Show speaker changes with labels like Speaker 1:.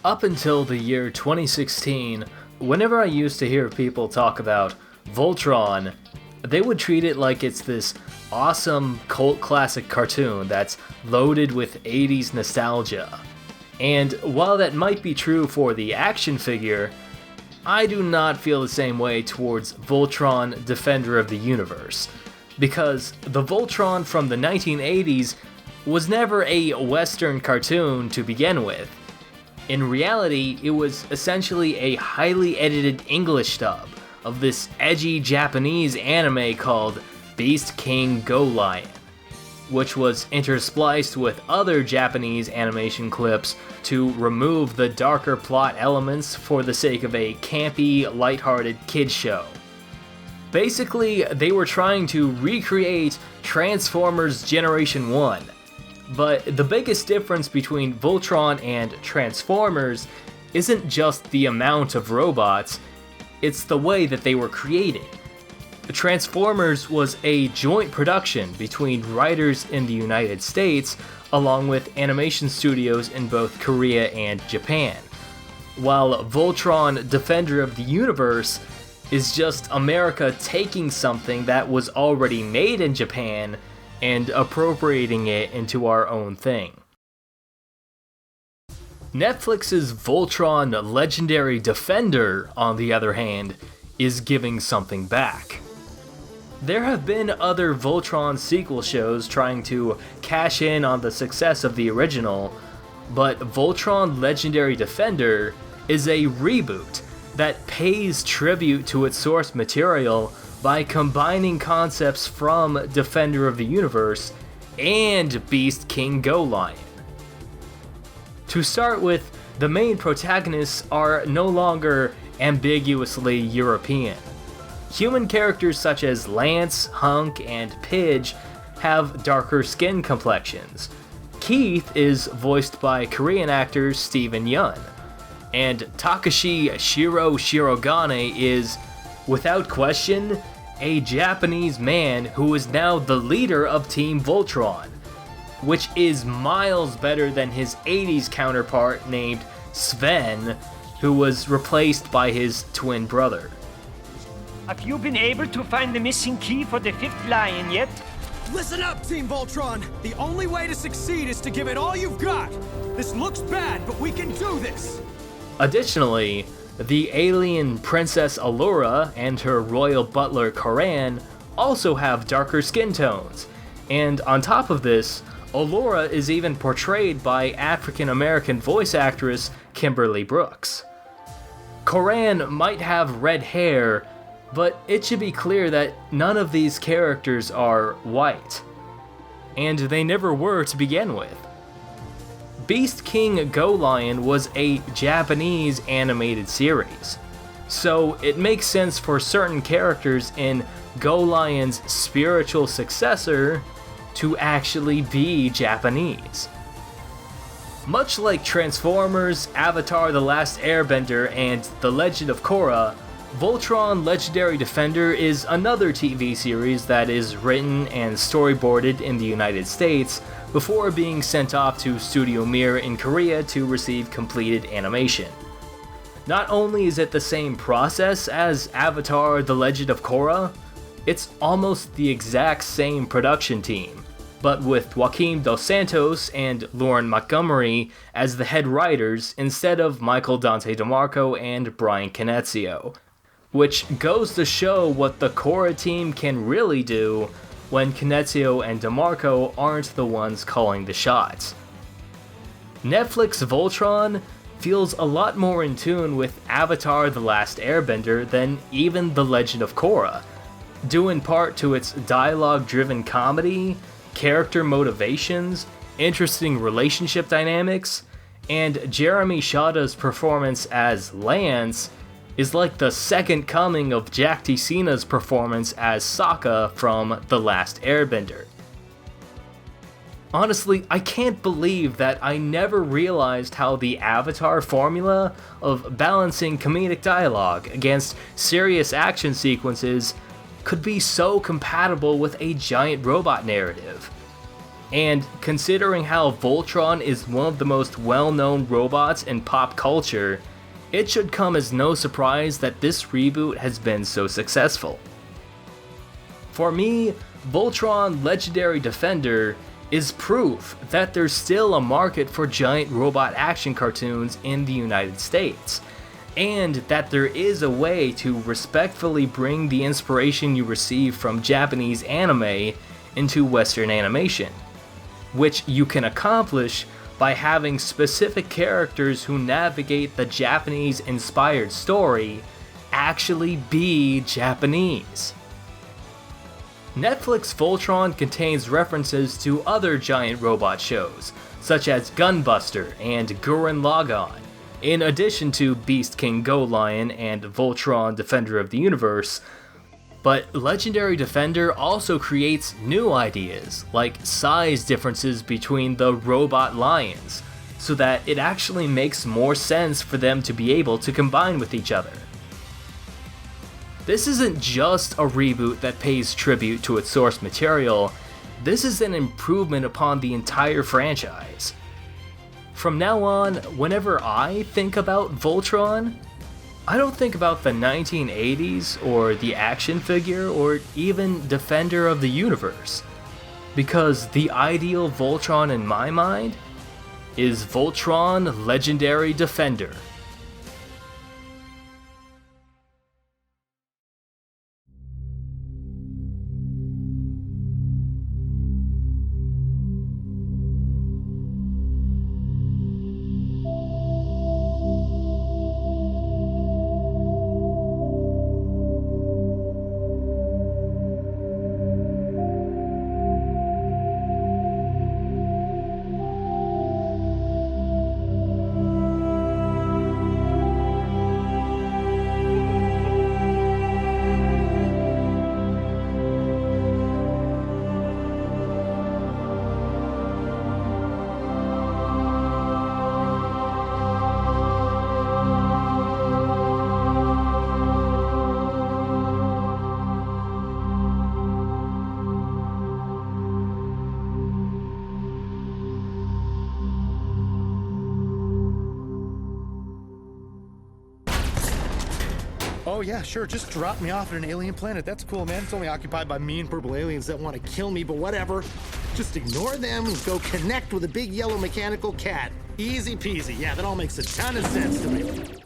Speaker 1: Up until the year 2016, whenever I used to hear people talk about Voltron, they would treat it like it's this awesome cult classic cartoon that's loaded with 80s nostalgia. And while that might be true for the action figure, I do not feel the same way towards Voltron Defender of the Universe, because the Voltron from the 1980s was never a Western cartoon to begin with. In reality, it was essentially a highly edited English dub of this edgy Japanese anime called Beast King Go Lion, which was interspliced with other Japanese animation clips to remove the darker plot elements for the sake of a campy, lighthearted kids show. Basically, they were trying to recreate Transformers Generation 1, but the biggest difference between Voltron and Transformers isn't just the amount of robots, it's the way that they were created. Transformers was a joint production between writers in the United States along with animation studios in both Korea and Japan, while Voltron Defender of the Universe is just America taking something that was already made in Japan and appropriating it into our own thing. Netflix's Voltron Legendary Defender, on the other hand, is giving something back. There have been other Voltron sequel shows trying to cash in on the success of the original, but Voltron Legendary Defender is a reboot that pays tribute to its source material by combining concepts from Defender of the Universe and Beast King Go Lion. To start with, the main protagonists are no longer ambiguously European. Human characters such as Lance, Hunk, and Pidge have darker skin complexions. Keith is voiced by Korean actor Steven Yeun, and Takashi Shiro Shirogane is, without question, a Japanese man who is now the leader of Team Voltron, which is miles better than his 80s counterpart named Sven, who was replaced by his twin brother.
Speaker 2: Have you been able to find the missing key for the fifth lion yet?
Speaker 3: Listen up, Team Voltron! The only way to succeed is to give it all you've got! This looks bad, but we can do this!
Speaker 1: Additionally, the alien Princess Allura and her royal butler Koran also have darker skin tones, and on top of this, Allura is even portrayed by African-American voice actress Kimberly Brooks. Koran might have red hair, but it should be clear that none of these characters are white, and they never were to begin with. Beast King Go Lion was a Japanese animated series, so it makes sense for certain characters in Go Lion's spiritual successor to actually be Japanese. Much like Transformers, Avatar: The Last Airbender, and The Legend of Korra, Voltron Legendary Defender is another TV series that is written and storyboarded in the United States before being sent off to Studio Mir in Korea to receive completed animation. Not only is it the same process as Avatar: The Legend of Korra, it's almost the exact same production team, but with Joaquim Dos Santos and Lauren Montgomery as the head writers instead of Michael Dante DeMarco and Brian Canezio, which goes to show what the Korra team can really do when Canezio and DeMarco aren't the ones calling the shots. Netflix Voltron feels a lot more in tune with Avatar: The Last Airbender than even The Legend of Korra, due in part to its dialogue-driven comedy, character motivations, interesting relationship dynamics, and Jeremy Shada's performance as Lance is like the second coming of Jack T. Cena's performance as Sokka from The Last Airbender. Honestly, I can't believe that I never realized how the Avatar formula of balancing comedic dialogue against serious action sequences could be so compatible with a giant robot narrative. And considering how Voltron is one of the most well-known robots in pop culture, it should come as no surprise that this reboot has been so successful. For me, Voltron Legendary Defender is proof that there's still a market for giant robot action cartoons in the United States, and that there is a way to respectfully bring the inspiration you receive from Japanese anime into Western animation, which you can accomplish by having specific characters who navigate the Japanese-inspired story actually be Japanese. Netflix Voltron contains references to other giant robot shows, such as Gunbuster and Gurren Lagann, in addition to Beast King Go Lion and Voltron Defender of the Universe. But Legendary Defender also creates new ideas, like size differences between the robot lions, so that it actually makes more sense for them to be able to combine with each other. This isn't just a reboot that pays tribute to its source material, this is an improvement upon the entire franchise. From now on, whenever I think about Voltron, I don't think about the 1980s or the action figure or even Defender of the Universe, because the ideal Voltron in my mind is Voltron Legendary Defender.
Speaker 4: Oh yeah, sure, just drop me off at an alien planet. That's cool, man. It's only occupied by mean purple aliens that want to kill me, but whatever. Just ignore them and go connect with a big yellow mechanical cat. Easy peasy. Yeah, that all makes a ton of sense to me.